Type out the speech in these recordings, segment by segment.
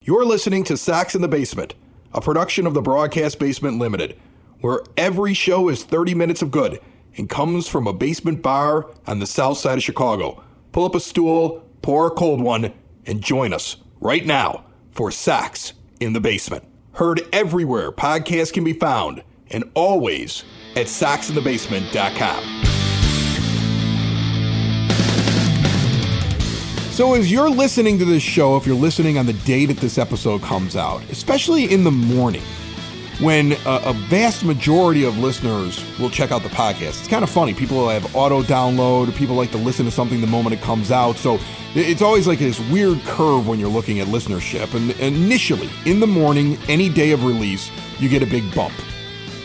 You're listening to Sox in the Basement, a production of the Broadcast Basement Limited, where every show is 30 minutes of good and comes from a basement bar on the south side of Chicago. Pull up a stool, pour a cold one, and join us right now for Sox in the Basement. Heard everywhere podcasts can be found, and always at soxinthebasement.com. So as you're listening to this show, if you're listening on the day that this episode comes out, especially in the morning, when a vast majority of listeners will check out the podcast, it's kind of funny. People have auto download, people like to listen to something the moment it comes out. So it's always like this weird curve when you're looking at listenership. And initially, in the morning, any day of release, you get a big bump.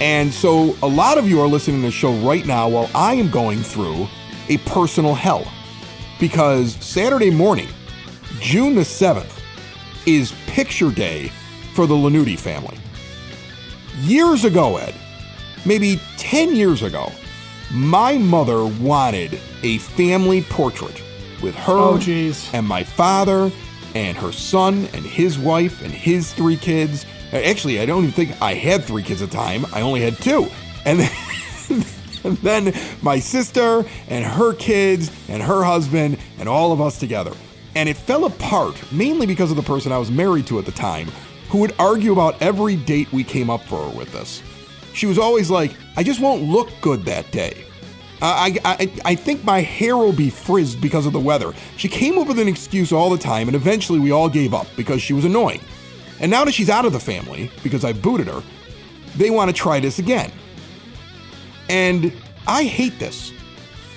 And so a lot of you are listening to the show right now while I am going through a personal hell. Because Saturday morning, June the 7th, is picture day for the Lanuti family. Years ago, Ed, maybe 10 years ago, my mother wanted a family portrait with her and my father and her son and his wife and his 3 kids. Actually, I don't even think I had 3 kids at the time. I only had 2. And then my sister and her kids and her husband and all of us together. And it fell apart mainly because of the person I was married to at the time, who would argue about every date we came up for her with this. She was always like, I just won't look good that day. I think my hair will be frizzed because of the weather. She came up with an excuse all the time, and eventually we all gave up because she was annoying. And now that she's out of the family, because I booted her, they want to try this again. And I hate this.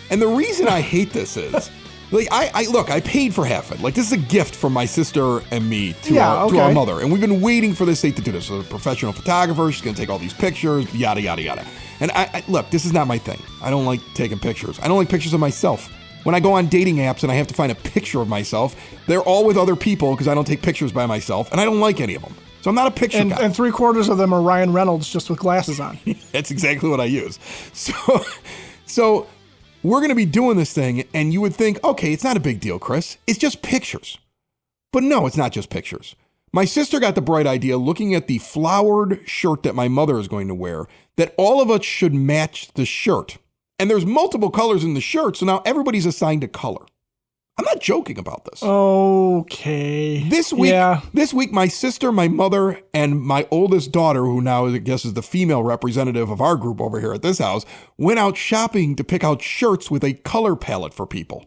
And the reason I hate this is, like, I paid for half it. Like, this is a gift from my sister and me to our mother. And we've been waiting for this date to do this. So, a professional photographer, she's going to take all these pictures, yada, yada, yada. And look, this is not my thing. I don't like taking pictures. I don't like pictures of myself. When I go on dating apps and I have to find a picture of myself, they're all with other people because I don't take pictures by myself, and I don't like any of them. So I'm not a picture guy. And 3/4 of them are Ryan Reynolds just with glasses on. That's exactly what I use. So we're going to be doing this thing, and you would think, okay, it's not a big deal, Chris. It's just pictures. But no, it's not just pictures. My sister got the bright idea, looking at the flowered shirt that my mother is going to wear, that all of us should match the shirt. And there's multiple colors in the shirt, so now everybody's assigned a color. I'm not joking about this. Okay. This week, my sister, my mother, and my oldest daughter, who now I guess is the female representative of our group over here at this house, went out shopping to pick out shirts with a color palette for people.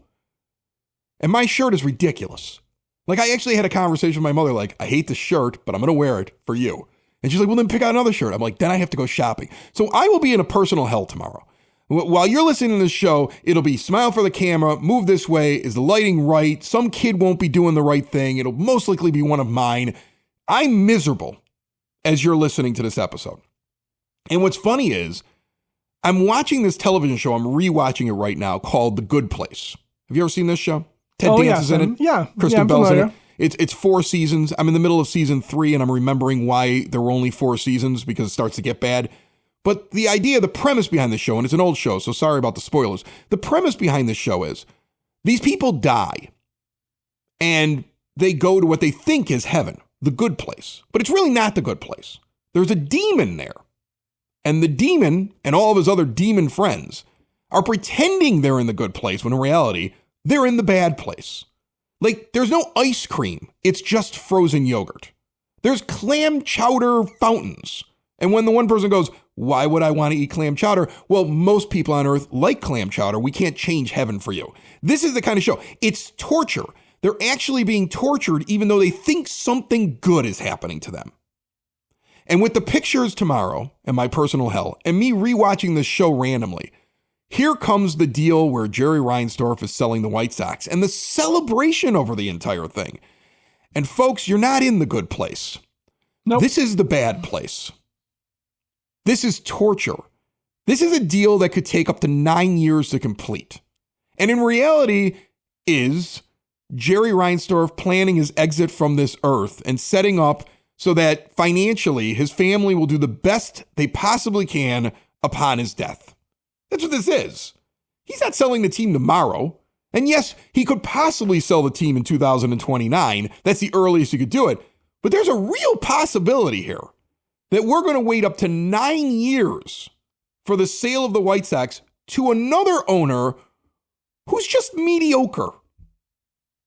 And my shirt is ridiculous. Like, I actually had a conversation with my mother, like, I hate the shirt, but I'm going to wear it for you. And she's like, well, then pick out another shirt. I'm like, then I have to go shopping. So I will be in a personal hell tomorrow. While you're listening to this show, it'll be smile for the camera, move this way, is the lighting right? Some kid won't be doing the right thing. It'll most likely be one of mine. I'm miserable as you're listening to this episode. And what's funny is, I'm watching this television show, I'm rewatching it right now, called The Good Place. Have you ever seen this show? Ted Danson's in it. Yeah. Kristen Bell's in it. It's 4 seasons. I'm in the middle of season 3, and I'm remembering why there were only 4 seasons, because it starts to get bad. But the idea, the premise behind the show, and it's an old show, so sorry about the spoilers. The premise behind this show is these people die and they go to what they think is heaven, the good place. But it's really not the good place. There's a demon there. And the demon and all of his other demon friends are pretending they're in the good place when in reality, they're in the bad place. Like, there's no ice cream. It's just frozen yogurt. There's clam chowder fountains. And when the one person goes, why would I want to eat clam chowder? Well, most people on earth like clam chowder. We can't change heaven for you. This is the kind of show. It's torture. They're actually being tortured even though they think something good is happening to them. And with the pictures tomorrow and my personal hell and me rewatching this show randomly, here comes the deal where Jerry Reinsdorf is selling the White Sox and the celebration over the entire thing. And folks, you're not in the good place. Nope. This is the bad place. This is torture. This is a deal that could take up to 9 years to complete. And in reality is Jerry Reinsdorf planning his exit from this earth and setting up so that financially his family will do the best they possibly can upon his death. That's what this is. He's not selling the team tomorrow. And yes, he could possibly sell the team in 2029. That's the earliest he could do it. But there's a real possibility here that we're going to wait up to 9 years for the sale of the White Sox to another owner who's just mediocre,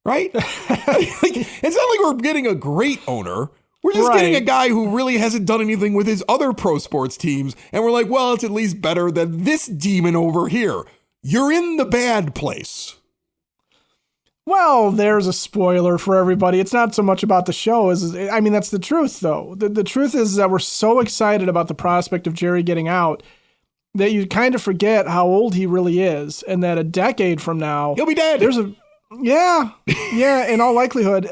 right? It's not like we're getting a great owner. We're just getting a guy who really hasn't done anything with his other pro sports teams. And we're like, well, it's at least better than this demon over here. You're in the bad place. Well, there's a spoiler for everybody. It's not so much about the show. That's the truth, though. The truth is that we're so excited about the prospect of Jerry getting out that you kind of forget how old he really is, and that a decade from now... He'll be dead. Yeah, in all likelihood.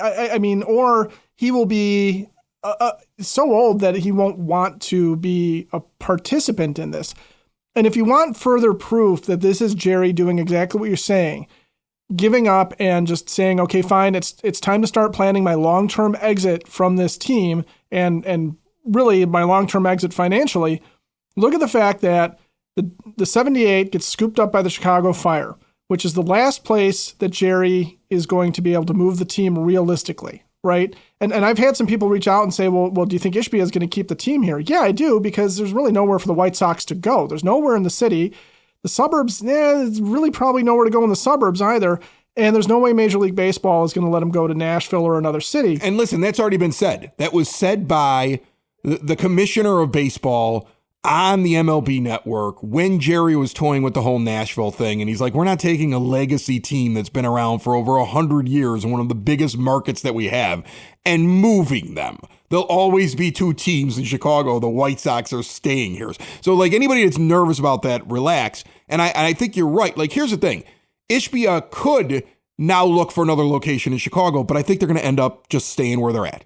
Or he will be... so old that he won't want to be a participant in this. And if you want further proof that this is Jerry doing exactly what you're saying, giving up and just saying, okay, fine, it's time to start planning my long-term exit from this team and really my long-term exit financially, look at the fact that the 78 gets scooped up by the Chicago Fire, which is the last place that Jerry is going to be able to move the team realistically. Right. And I've had some people reach out and say, well, do you think Ishbia is going to keep the team here? Yeah, I do, because there's really nowhere for the White Sox to go. There's nowhere in the city. The suburbs, there's really probably nowhere to go in the suburbs either. And there's no way Major League Baseball is going to let him go to Nashville or another city. And listen, that's already been said. That was said by the commissioner of baseball on the MLB network when Jerry was toying with the whole Nashville thing. And he's like, we're not taking a legacy team that's been around for over 100 years in one of the biggest markets that we have and moving them. There'll always be two teams in Chicago. The White Sox are staying here. So like anybody that's nervous about that, relax. And I think you're right. Like, here's the thing. Ishbia could now look for another location in Chicago, but I think they're going to end up just staying where they're at.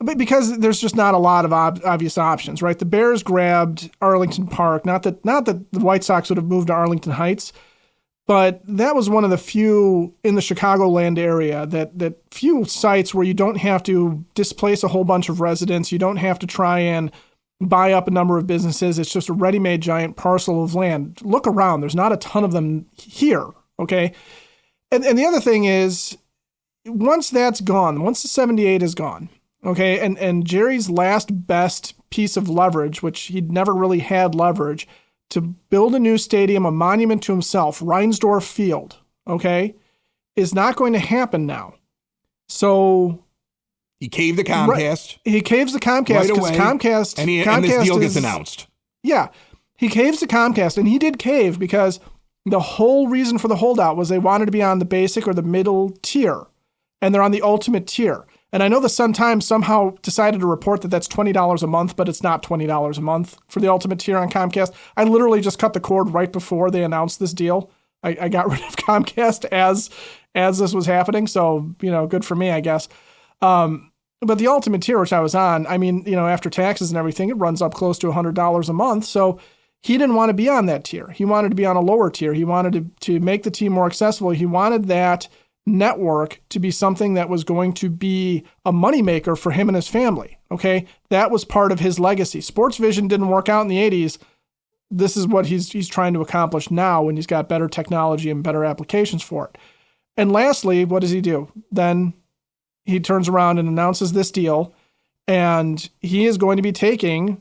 But because there's just not a lot of obvious options, right? The Bears grabbed Arlington Park. Not that the White Sox would have moved to Arlington Heights, but that was one of the few in the Chicagoland area that few sites where you don't have to displace a whole bunch of residents. You don't have to try and buy up a number of businesses. It's just a ready-made giant parcel of land. Look around. There's not a ton of them here, okay? And the other thing is, once that's gone, once the 78 is gone, okay, and Jerry's last best piece of leverage, which he'd never really had leverage, to build a new stadium, a monument to himself, Reinsdorf Field, okay, is not going to happen now. So he caved to Comcast. He caves to Comcast because Comcast, and this deal gets announced. Yeah, he caves to Comcast, and he did cave because the whole reason for the holdout was they wanted to be on the basic or the middle tier, and they're on the ultimate tier. And I know the Sun-Times somehow decided to report that that's $20 a month, but it's not $20 a month for the ultimate tier on Comcast. I literally just cut the cord right before they announced this deal. I got rid of Comcast as this was happening. So, good for me, I guess. But the ultimate tier, which I was on, after taxes and everything, it runs up close to $100 a month. So he didn't want to be on that tier. He wanted to be on a lower tier. He wanted to make the team more accessible. He wanted that network to be something that was going to be a moneymaker for him and his family. Okay. That was part of his legacy. Sports Vision didn't work out in the 80s. This is what he's trying to accomplish now when he's got better technology and better applications for it. And lastly, what does he do? Then he turns around and announces this deal, and he is going to be taking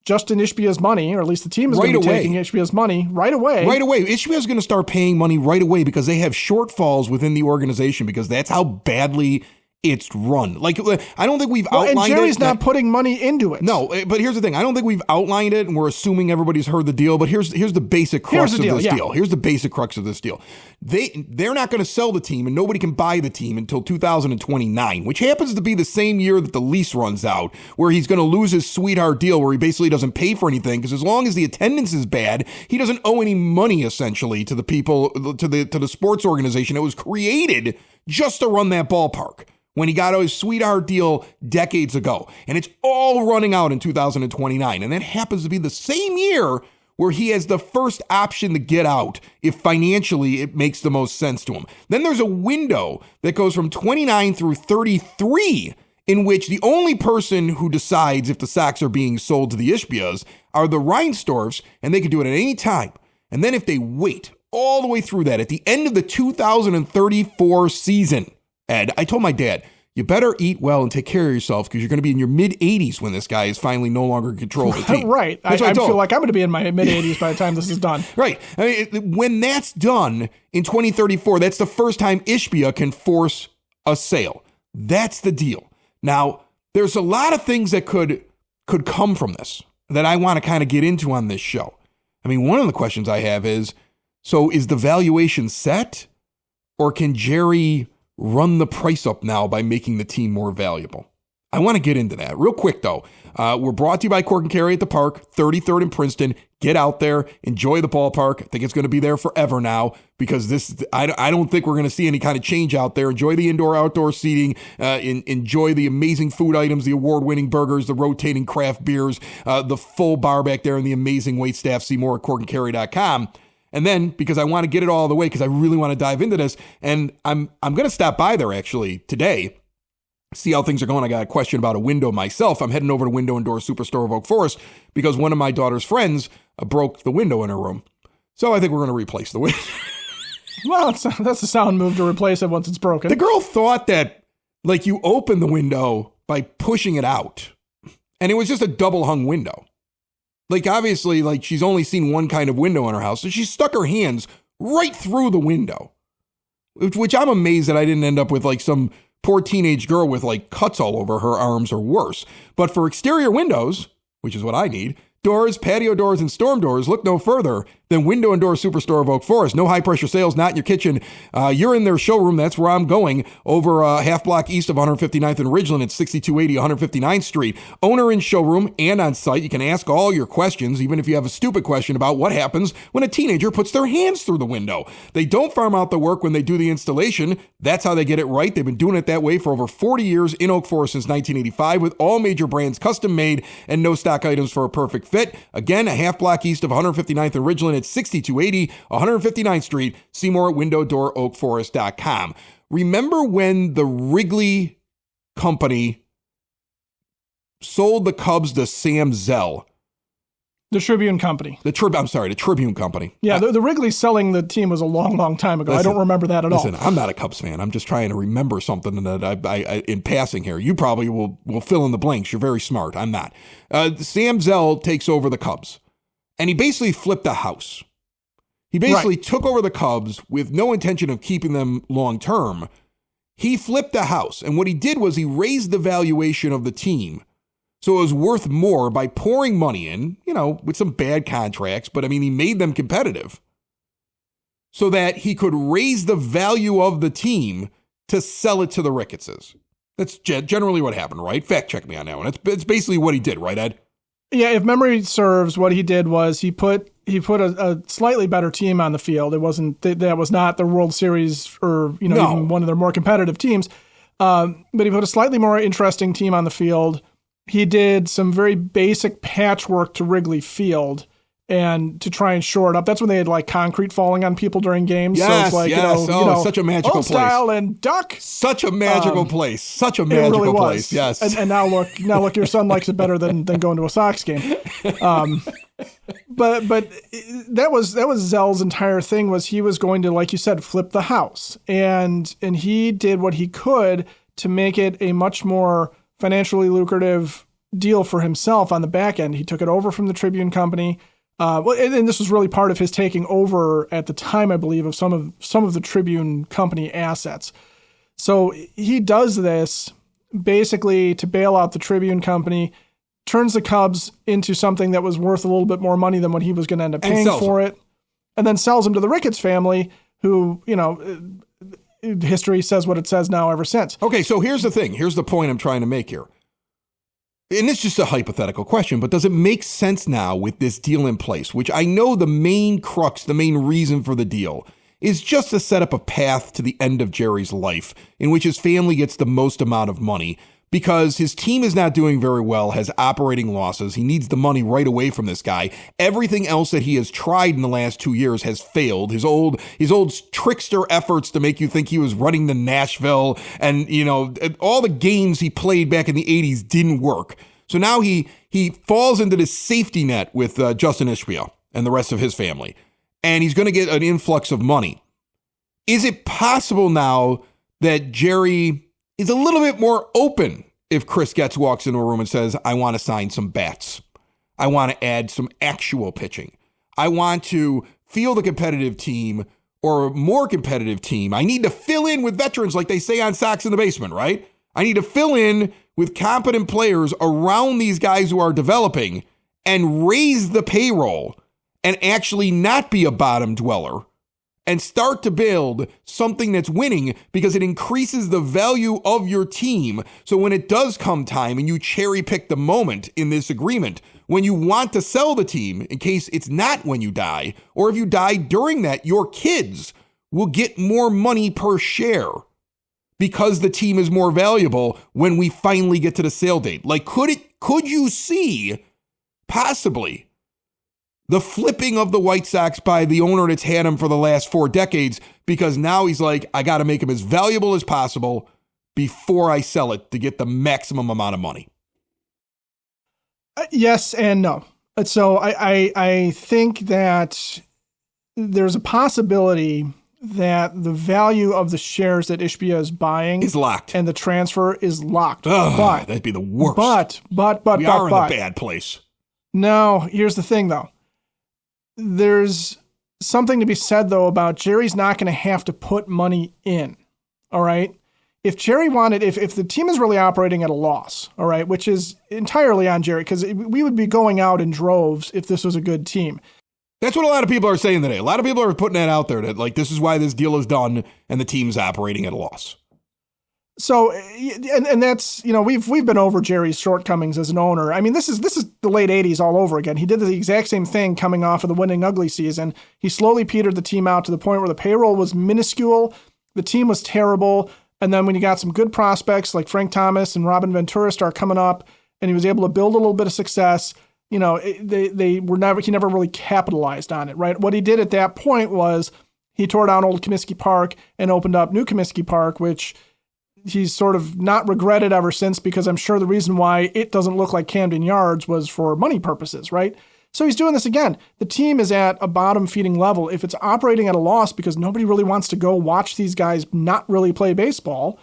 Justin Ishbia's money, or at least the team is going to be taking Ishbia's money right away. Right away. Ishbia is going to start paying money right away because they have shortfalls within the organization because that's how badly it's run. Like, I don't think we've outlined it. And Jerry's not putting money into it. No, but here's the thing. I don't think we've outlined it, and we're assuming everybody's heard the deal, but here's the basic crux of this deal. Here's the basic crux of this deal. They're not going to sell the team, and nobody can buy the team until 2029, which happens to be the same year that the lease runs out, where he's going to lose his sweetheart deal where he basically doesn't pay for anything, because as long as the attendance is bad, he doesn't owe any money, essentially, to the people, to the sports organization that was created just to run that ballpark, when he got his sweetheart deal decades ago. And it's all running out in 2029. And that happens to be the same year where he has the first option to get out if financially it makes the most sense to him. Then there's a window that goes from 29 through 33 in which the only person who decides if the Sox are being sold to the Ishbias are the Reinsdorfs, and they can do it at any time. And then if they wait all the way through that, at the end of the 2034 season, Ed, I told my dad, you better eat well and take care of yourself because you're going to be in your mid-80s when this guy is finally no longer in control of the team. Right. I feel like I'm going to be in my mid-80s by the time this is done. Right. I mean, when that's done in 2034, that's the first time Ishbia can force a sale. That's the deal. Now, there's a lot of things that could come from this that I want to kind of get into on this show. I mean, one of the questions I have is, so is the valuation set, or can Jerry run the price up now by making the team more valuable? I want to get into that real quick, though. We're brought to you by Cork and Carry at the Park, 33rd and Princeton. Get out there, enjoy the ballpark. I think it's going to be there forever now because I don't think we're going to see any kind of change out there. Enjoy the indoor-outdoor seating. Enjoy the amazing food items, the award-winning burgers, the rotating craft beers, the full bar back there, and the amazing wait staff. See more at corkandcarry.com. And then, because I want to get it all the way, because I really want to dive into this, and I'm going to stop by there actually today, see how things are going. I got a question about a window myself. I'm heading over to Window and Door Superstore of Oak Forest because one of my daughter's friends broke the window in her room. So I think we're going to replace the window. Well, that's a sound move to replace it once it's broken. The girl thought that, like, you open the window by pushing it out, and it was just a double hung window. Like, obviously, like, she's only seen one kind of window in her house, so she stuck her hands right through the window, which I'm amazed that I didn't end up with, like, some poor teenage girl with, like, cuts all over her arms or worse. But for exterior windows, which is what I need, doors, patio doors, and storm doors, look no further than Window and Door Superstore of Oak Forest. No high-pressure sales, not in your kitchen. You're in their showroom. That's where I'm going, over half block east of 159th and Ridgeland at 6280 159th Street. Owner in showroom and on site. You can ask all your questions, even if you have a stupid question about what happens when a teenager puts their hands through the window. They don't farm out the work when they do the installation. That's how they get it right. They've been doing it that way for over 40 years in Oak Forest since 1985, with all major brands custom made and no stock items for a perfect fit. Again, a half block east of 159th and Ridgeland at 6280 159th Street. See more at windowdooroakforest.com. Remember when the Wrigley Company sold the Cubs to Sam Zell? The Tribune Company. The Tribune Company. Yeah, the Wrigley selling the team was a long, long time ago. Listen, I don't remember that at all. Listen, I'm not a Cubs fan. I'm just trying to remember something that I in passing here. You probably will fill in the blanks. You're very smart. I'm not. Sam Zell takes over the Cubs, and he basically flipped the house. He basically took over the Cubs with no intention of keeping them long term. He flipped the house, and what he did was he raised the valuation of the team so it was worth more by pouring money in, with some bad contracts, but I mean, he made them competitive so that he could raise the value of the team to sell it to the Ricketses. That's generally what happened, right? Fact check me on that one. It's basically what he did, right, Ed? Yeah, if memory serves, what he did was he put a slightly better team on the field. It wasn't that was not the World Series or even one of their more competitive teams, but he put a slightly more interesting team on the field. He did some very basic patchwork to Wrigley Field and to try and shore it up. That's when they had like concrete falling on people during games. Yes, so it's like, it's such a magical place. Style and duck. Such a magical place. Such a magical really place. Yes. And now look, your son likes it better than going to a Sox game. But that was Zell's entire thing was he was going to, like you said, flip the house. And he did what he could to make it a much more financially lucrative deal for himself on the back end. He took it over from the Tribune Company. And this was really part of his taking over at the time, I believe, of some of the Tribune Company assets. So he does this basically to bail out the Tribune Company, turns the Cubs into something that was worth a little bit more money than what he was going to end up paying for it, and then sells them to the Ricketts family, who, history says what it says now ever since. Okay, so here's the thing. Here's the point I'm trying to make here. And it's just a hypothetical question, but does it make sense now with this deal in place, which I know the main crux, the main reason for the deal is just to set up a path to the end of Jerry's life in which his family gets the most amount of money because his team is not doing very well, has operating losses. He needs the money right away from this guy. Everything else that he has tried in the last 2 years has failed. His old trickster efforts to make you think he was running to Nashville and, all the games he played back in the 80s didn't work. So now he falls into this safety net with Justin Ishbia and the rest of his family, and he's going to get an influx of money. Is it possible now that Jerry is a little bit more open if Chris Getz walks into a room and says, I want to sign some bats. I want to add some actual pitching. I want to field a competitive team or a more competitive team. I need to fill in with veterans like they say on Sox in the Basement, right? I need to fill in with competent players around these guys who are developing and raise the payroll and actually not be a bottom dweller and start to build something that's winning because it increases the value of your team. So when it does come time and you cherry pick the moment in this agreement, when you want to sell the team, in case it's not when you die, or if you die during that, your kids will get more money per share because the team is more valuable when we finally get to the sale date. Like, could you see possibly the flipping of the White Sox by the owner that's had him for the last 4 decades, because now he's like, I got to make him as valuable as possible before I sell it to get the maximum amount of money? Yes and no. So I think that there's a possibility that the value of the shares that Ishbia is buying is locked, and the transfer is locked. But that'd be the worst. But we are in a bad place. No, here's the thing though. There's something to be said though about Jerry's not going to have to put money in. All right. If Jerry wanted, if the team is really operating at a loss, all right, which is entirely on Jerry, because we would be going out in droves if this was a good team. That's what a lot of people are saying today. A lot of people are putting that out there that like, this is why this deal is done and the team's operating at a loss. So, and that's, we've been over Jerry's shortcomings as an owner. I mean, this is the late 80s all over again. He did the exact same thing coming off of the winning ugly season. He slowly petered the team out to the point where the payroll was minuscule. The team was terrible. And then when you got some good prospects like Frank Thomas and Robin Ventura start coming up, and he was able to build a little bit of success, he never really capitalized on it, right? What he did at that point was he tore down old Comiskey Park and opened up new Comiskey Park, which he's sort of not regretted ever since, because I'm sure the reason why it doesn't look like Camden Yards was for money purposes, right? So he's doing this again. The team is at a bottom feeding level. If it's operating at a loss because nobody really wants to go watch these guys not really play baseball,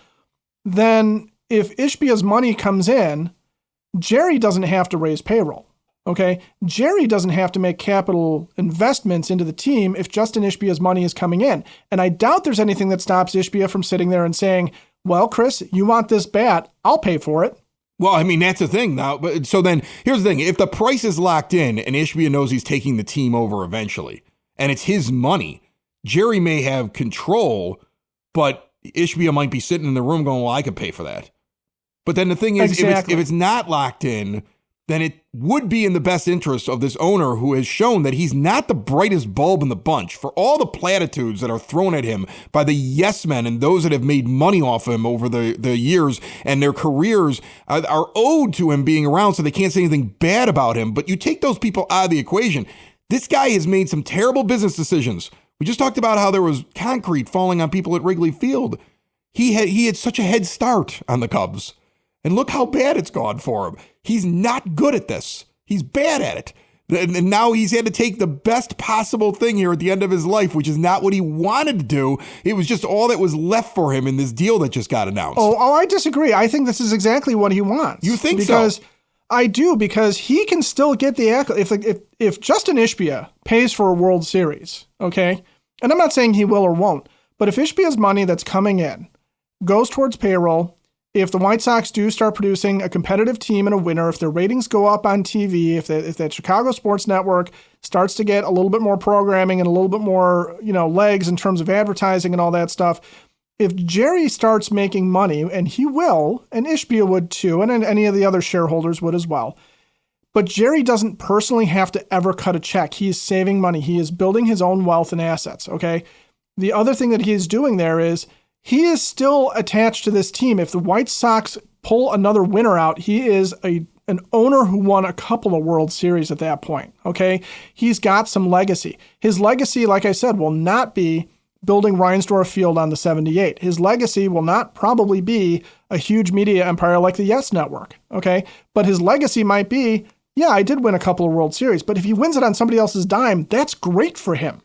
then if Ishbia's money comes in, Jerry doesn't have to raise payroll. Okay? Jerry doesn't have to make capital investments into the team if Justin Ishbia's money is coming in. And I doubt there's anything that stops Ishbia from sitting there and saying, well, Chris, you want this bat, I'll pay for it. Well, I mean, that's the thing now. But so then here's the thing. If the price is locked in and Ishbia knows he's taking the team over eventually, and it's his money, Jerry may have control, but Ishbia might be sitting in the room going, well, I could pay for that. But then the thing is, exactly. if it's not locked in, then it would be in the best interest of this owner who has shown that he's not the brightest bulb in the bunch. For all the platitudes that are thrown at him by the yes men and those that have made money off him over the years, and their careers are owed to him being around, so they can't say anything bad about him. But you take those people out of the equation. This guy has made some terrible business decisions. We just talked about how there was concrete falling on people at Wrigley Field. He had such a head start on the Cubs. And look how bad it's gone for him. He's not good at this. He's bad at it. And now he's had to take the best possible thing here at the end of his life, which is not what he wanted to do. It was just all that was left for him in this deal that just got announced. Oh, I disagree. I think this is exactly what he wants. You think because so? I do, because he can still get the accolade. If Justin Ishbia pays for a World Series, okay, and I'm not saying he will or won't, but if Ishbia's money that's coming in goes towards payroll, if the White Sox do start producing a competitive team and a winner, if their ratings go up on TV, if that Chicago sports network starts to get a little bit more programming and a little bit more, legs in terms of advertising and all that stuff, if Jerry starts making money, and he will, and Ishbia would too, and any of the other shareholders would as well, but Jerry doesn't personally have to ever cut a check. He is saving money. He is building his own wealth and assets, okay? The other thing that he is doing there is he is still attached to this team. If the White Sox pull another winner out, he is an owner who won a couple of World Series at that point, okay? He's got some legacy. His legacy, like I said, will not be building Reinsdorf Field on the 78. His legacy will not probably be a huge media empire like the Yes Network, okay? But his legacy might be, yeah, I did win a couple of World Series, but if he wins it on somebody else's dime, that's great for him,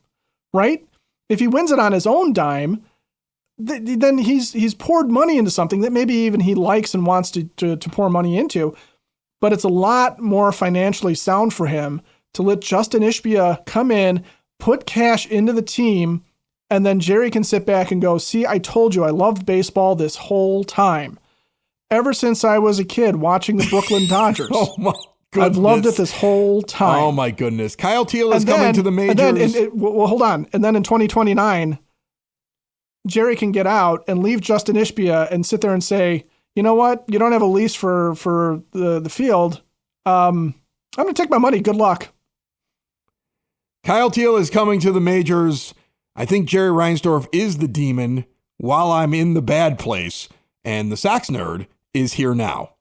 right? If he wins it on his own dime, then he's poured money into something that maybe even he likes and wants to pour money into. But it's a lot more financially sound for him to let Justin Ishbia come in, put cash into the team, and then Jerry can sit back and go, see, I told you I loved baseball this whole time. Ever since I was a kid watching the Brooklyn Dodgers. Oh, my goodness. I've loved it this whole time. Oh, my goodness. Kyle Teal is coming to the majors. Well, hold on. And then in 2029, Jerry can get out and leave Justin Ishbia and sit there and say, you know what? You don't have a lease for the field. I'm going to take my money. Good luck. Kyle Teal is coming to the majors. I think Jerry Reinsdorf is the demon while I'm in the bad place. And the Sox Nerd is here now.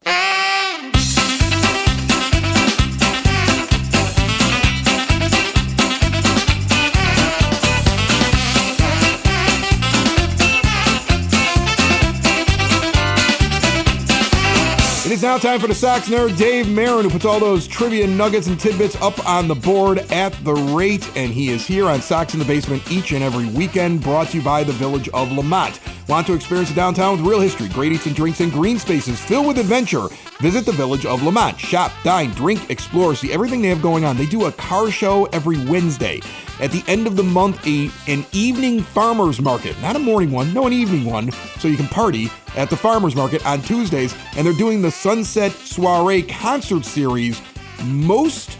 It is now time for the Sox Nerd, Dave Marin, who puts all those trivia nuggets and tidbits up on the board at the rate. And he is here on Sox in the Basement each and every weekend, brought to you by the Village of Lamont. Want to experience the downtown with real history, great eats and drinks, and green spaces filled with adventure? Visit the Village of Lamont. Shop, dine, drink, explore, see everything they have going on. They do a car show every Wednesday. At the end of the month, an evening farmers market. Not a morning one, no, an evening one, so you can party at the farmers market on Tuesdays. And they're doing the Sunset Soiree concert series most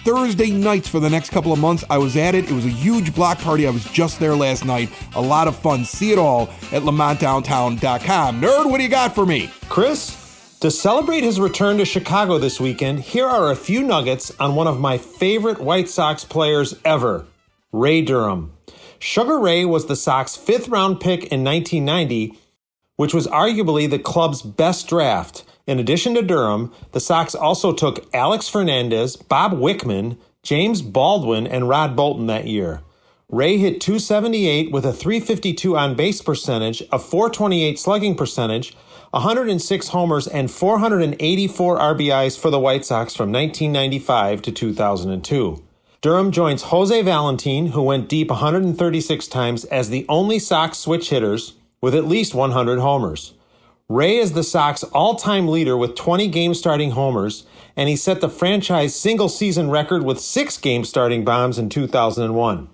Thursday nights for the next couple of months. I was at it. It was a huge block party. I was just there last night. A lot of fun. See it all at lamontdowntown.com. Nerd, what do you got for me? Chris, to celebrate his return to Chicago this weekend, here are a few nuggets on one of my favorite White Sox players ever, Ray Durham. Sugar Ray was the Sox 5th-round pick in 1990, which was arguably the club's best draft. In addition to Durham, the Sox also took Alex Fernandez, Bob Wickman, James Baldwin, and Rod Bolton that year. Ray hit .278 with a .352 on-base percentage, a .428 slugging percentage, 106 homers, and 484 RBIs for the White Sox from 1995 to 2002. Durham joins Jose Valentin, who went deep 136 times, as the only Sox switch hitters with at least 100 homers. Ray is the Sox all-time leader with 20 game-starting homers, and he set the franchise single-season record with 6 game-starting bombs in 2001.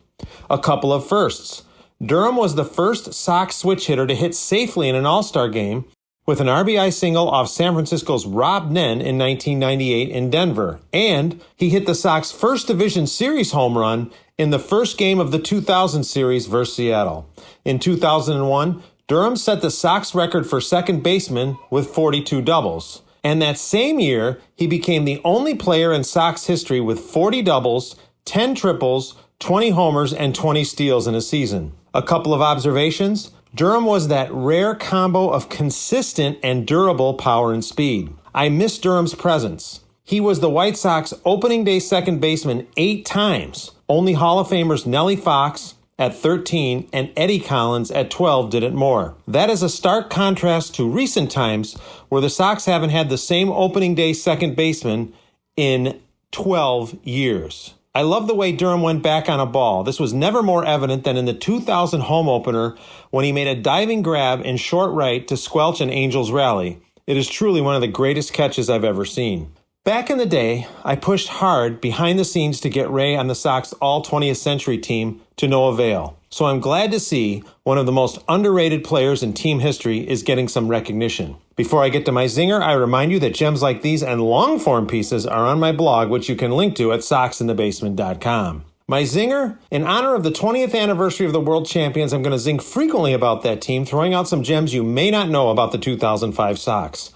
A couple of firsts. Durham was the first Sox switch hitter to hit safely in an All-Star game with an RBI single off San Francisco's Rob Nen in 1998 in Denver, and he hit the Sox first Division Series home run in the first game of the 2000 series versus Seattle. In 2001, Durham set the Sox record for second baseman with 42 doubles. And that same year, he became the only player in Sox history with 40 doubles, 10 triples, 20 homers, and 20 steals in a season. A couple of observations. Durham was that rare combo of consistent and durable power and speed. I miss Durham's presence. He was the White Sox opening day second baseman 8 times. Only Hall of Famers Nellie Fox at 13 and Eddie Collins at 12 did it more. That is a stark contrast to recent times where the Sox haven't had the same opening day second baseman in 12 years. I love the way Durham went back on a ball. This was never more evident than in the 2000 home opener when he made a diving grab in short right to squelch an Angels rally. It is truly one of the greatest catches I've ever seen. Back in the day, I pushed hard behind the scenes to get Ray on the Sox All-20th Century team to no avail. So I'm glad to see one of the most underrated players in team history is getting some recognition. Before I get to my zinger, I remind you that gems like these and long-form pieces are on my blog, which you can link to at soxinthebasement.com. My zinger, in honor of the 20th anniversary of the World Champions, I'm going to zing frequently about that team, throwing out some gems you may not know about the 2005 Sox.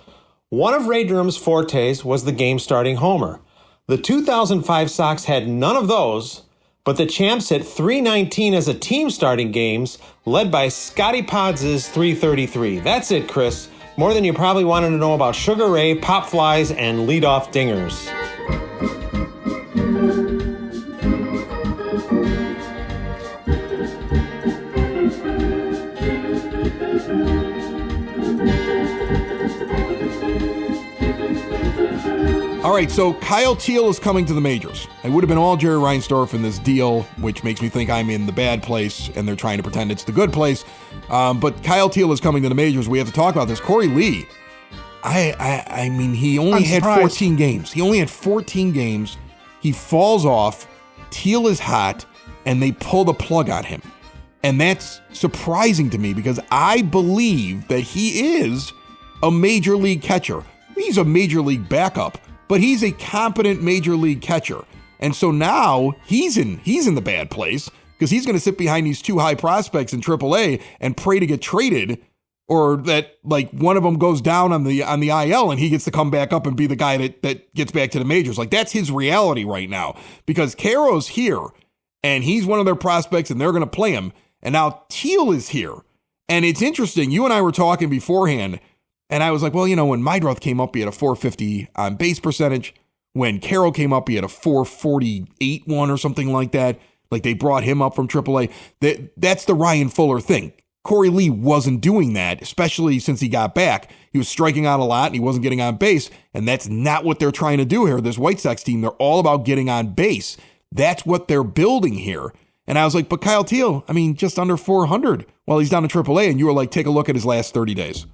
One of Ray Durham's fortes was the game-starting homer. The 2005 Sox had none of those, but the champs hit .319 as a team starting games, led by Scotty Pods' .333. That's it, Chris. More than you probably wanted to know about Sugar Ray, pop flies, and leadoff dingers. All right, so Kyle Teal is coming to the majors. I would have been all Jerry Reinsdorf in this deal, which makes me think I'm in the bad place and they're trying to pretend it's the good place. But Kyle Teal is coming to the majors. We have to talk about this. Corey Lee, I mean, he only had 14 games. He only had 14 games. He falls off. Teal is hot, and they pull the plug on him. And that's surprising to me because I believe that he is a major league catcher. He's a major league backup, but he's a competent major league catcher. And so now he's in the bad place because he's going to sit behind these two high prospects in AAA and pray to get traded, or that like one of them goes down on the IL and he gets to come back up and be the guy that gets back to the majors. Like that's his reality right now because Caro's here and he's one of their prospects and they're going to play him. And now Teal is here. And it's interesting. You and I were talking beforehand and I was like, well, when Meidroth came up, he had a 450 on base percentage. When Caro came up, he had a 448 one or something like that. Like they brought him up from AAA. That's the Ryan Fuller thing. Corey Lee wasn't doing that, especially since he got back. He was striking out a lot and he wasn't getting on base. And that's not what they're trying to do here. This White Sox team, they're all about getting on base. That's what they're building here. And I was like, but Kyle Teal, I mean, just under 400 while he's down in AAA. And you were like, take a look at his last 30 days.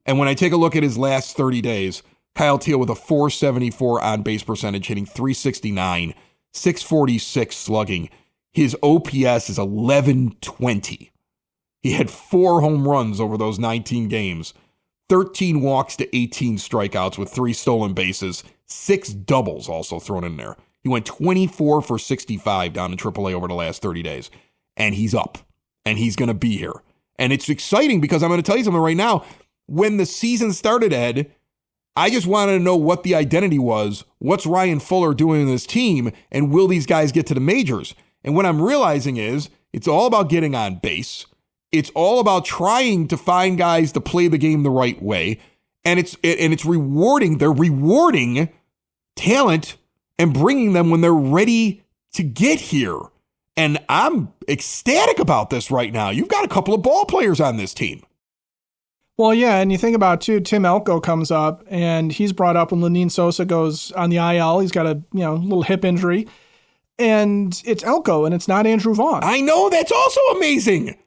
And when I take a look at his last 30 days, Kyle Teal with a 474 on base percentage, hitting 369, 646 slugging. His OPS is 1120. He had 4 home runs over those 19 games, 13 walks to 18 strikeouts with 3 stolen bases, 6 doubles also thrown in there. He went 24 for 65 down in AAA over the last 30 days. And he's up. And he's going to be here. And it's exciting because I'm going to tell you something right now. When the season started, Ed, I just wanted to know what the identity was. What's Ryan Fuller doing in this team? And will these guys get to the majors? And what I'm realizing is it's all about getting on base. It's all about trying to find guys to play the game the right way. And it's rewarding. They're rewarding talent and bringing them when they're ready to get here. And I'm ecstatic about this right now. You've got a couple of ball players on this team. Well, yeah, and you think about, too, Tim Elko comes up, and he's brought up when Lenyn Sosa goes on the IL. He's got a little hip injury. And it's Elko, and it's not Andrew Vaughn. I know, that's also amazing.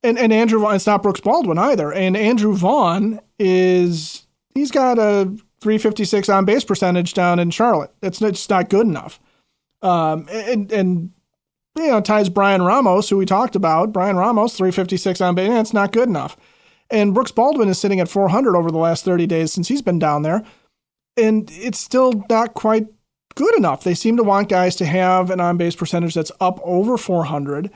And Andrew Vaughn, it's not Brooks Baldwin either. And Andrew Vaughn he's got a 356 on base percentage down in Charlotte. It's not good enough. And ties Brian Ramos, who we talked about. Brian Ramos, 356 on base. It's not good enough. And Brooks Baldwin is sitting at 400 over the last 30 days since he's been down there. And it's still not quite good enough. They seem to want guys to have an on-base percentage that's up over 400,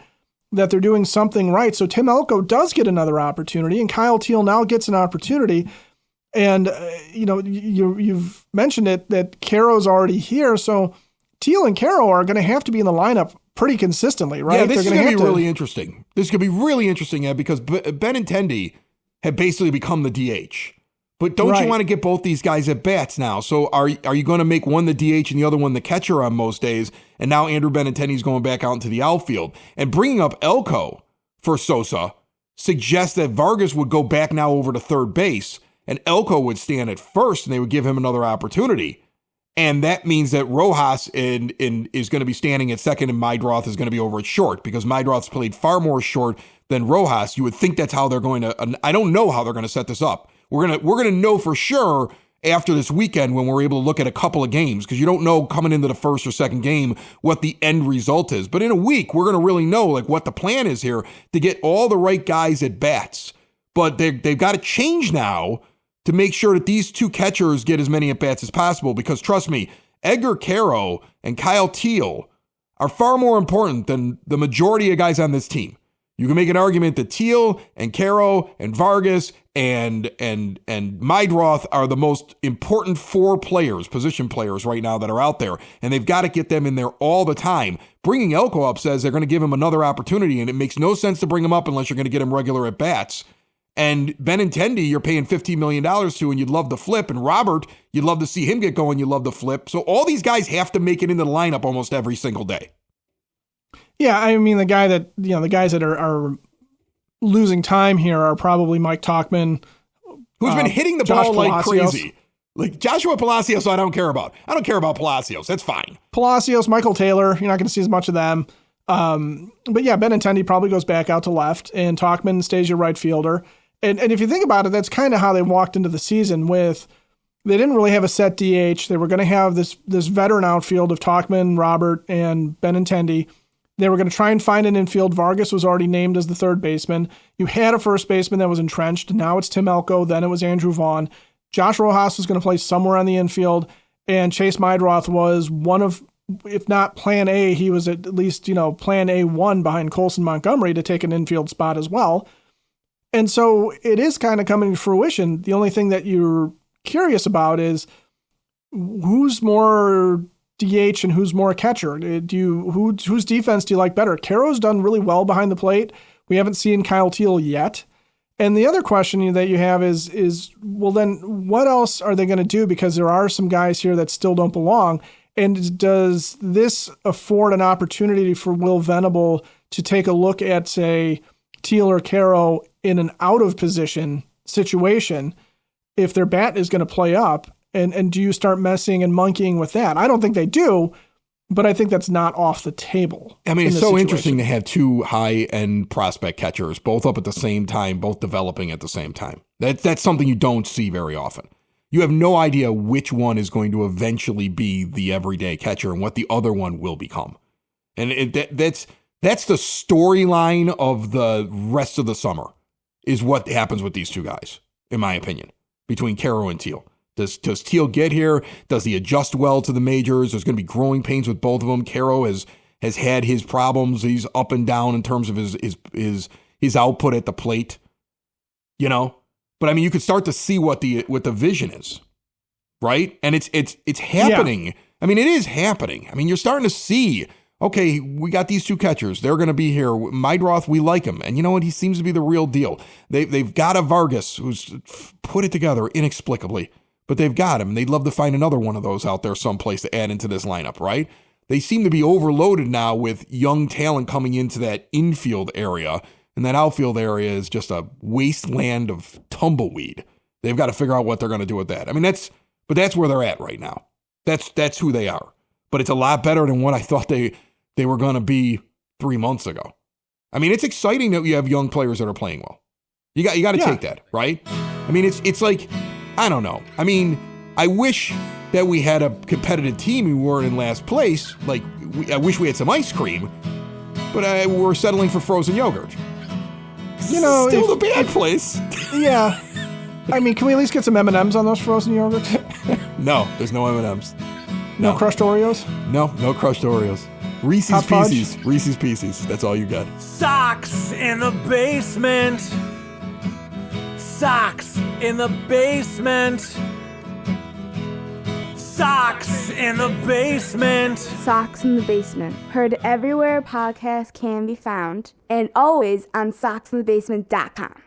that they're doing something right. So Tim Elko does get another opportunity, and Kyle Teal now gets an opportunity. And, you've mentioned it, that Caro's already here. So Teal and Caro are going to have to be in the lineup pretty consistently, right? Yeah, this is going to be really interesting. This is going to be really interesting, Ed, because Benintendi had basically become the DH. But don't you want to get both these guys at bats now? So are you going to make one the DH and the other one the catcher on most days? And now Andrew Benintendi's going back out into the outfield. And bringing up Elko for Sosa suggests that Vargas would go back now over to third base, and Elko would stand at first, and they would give him another opportunity. And that means that Rojas is going to be standing at second, and Meidroth is going to be over at short, because Meidroth's played far more short than Rojas. You would think that's how they're going to. I don't know how they're going to set this up. We're gonna know for sure after this weekend when we're able to look at a couple of games, because you don't know coming into the first or second game what the end result is. But in a week, we're gonna really know like what the plan is here to get all the right guys at bats. But they've got to change now to make sure that these two catchers get as many at bats as possible. Because trust me, Edgar Caro and Kyle Teal are far more important than the majority of guys on this team. You can make an argument that Teal and Caro and Vargas and Meidroth are the most important 4 players, position players right now that are out there, and they've got to get them in there all the time. Bringing Elko up says they're going to give him another opportunity, and it makes no sense to bring him up unless you're going to get him regular at bats. And Benintendi, you're paying $15 million to, and you'd love to flip. And Robert, you'd love to see him get going. You'd love to flip. So all these guys have to make it into the lineup almost every single day. Yeah, I mean, the guys that are losing time here are probably Mike Tauchman, who's been hitting the ball like crazy. Like Joshua Palacios, I don't care about. I don't care about Palacios. That's fine. Palacios, Michael Taylor, you're not going to see as much of them. But yeah, Benintendi probably goes back out to left, and Tauchman stays your right fielder. And if you think about it, that's kind of how they walked into the season with, they didn't really have a set DH. They were going to have this veteran outfield of Tauchman, Robert, and Benintendi. They were going to try and find an infield. Vargas was already named as the third baseman. You had a first baseman that was entrenched. Now it's Tim Elko. Then it was Andrew Vaughn. Josh Rojas was going to play somewhere on the infield. And Chase Meidroth was one of, if not plan A, he was at least, plan A1 behind Colson Montgomery to take an infield spot as well. And so it is kind of coming to fruition. The only thing that you're curious about is who's more DH and who's more catcher. Whose defense do you like better? Caro's done really well behind the plate. We haven't seen Kyle Teal yet. And the other question that you have is well, then what else are they going to do? Because there are some guys here that still don't belong. And does this afford an opportunity for Will Venable to take a look at, say, Teal or Caro in an out of position situation if their bat is going to play up? And do you start messing and monkeying with that? I don't think they do, but I think that's not off the table. I mean, it's so interesting to have two high-end prospect catchers, both up at the same time, both developing at the same time. That's something you don't see very often. You have no idea which one is going to eventually be the everyday catcher and what the other one will become. And that's the storyline of the rest of the summer, is what happens with these two guys, in my opinion, between Caro and Teal. Does Teal get here? Does he adjust well to the majors? There's going to be growing pains with both of them. Caro has had his problems. He's up and down in terms of his output at the plate, But I mean, you could start to see what the vision is, right? And it's happening. Yeah. I mean, it is happening. I mean, you're starting to see, okay, we got these two catchers. They're going to be here. Meidroth, we like him. And you know what? He seems to be the real deal. They've got a Vargas who's put it together inexplicably. But they've got him. They'd love to find another one of those out there someplace to add into this lineup, right? They seem to be overloaded now with young talent coming into that infield area. And that outfield area is just a wasteland of tumbleweed. They've got to figure out what they're going to do with that. I mean, that's where they're at right now. That's who they are. But it's a lot better than what I thought they were going to be 3 months ago. I mean, it's exciting that you have young players that are playing well. You got to take that, right? I mean, it's like, I don't know. I mean, I wish that we had a competitive team who were in last place. Like, I wish we had some ice cream, but we're settling for frozen yogurt. Still the bad place. Yeah. I mean, can we at least get some M&Ms on those frozen yogurts? No, there's no M&Ms. No crushed Oreos? No crushed Oreos. Reese's Pieces. Reese's Pieces. That's all you got. Sox in the basement. Sox in the basement. Sox in the basement. Sox in the Basement. Heard everywhere podcasts can be found, and always on soxinthebasement.com.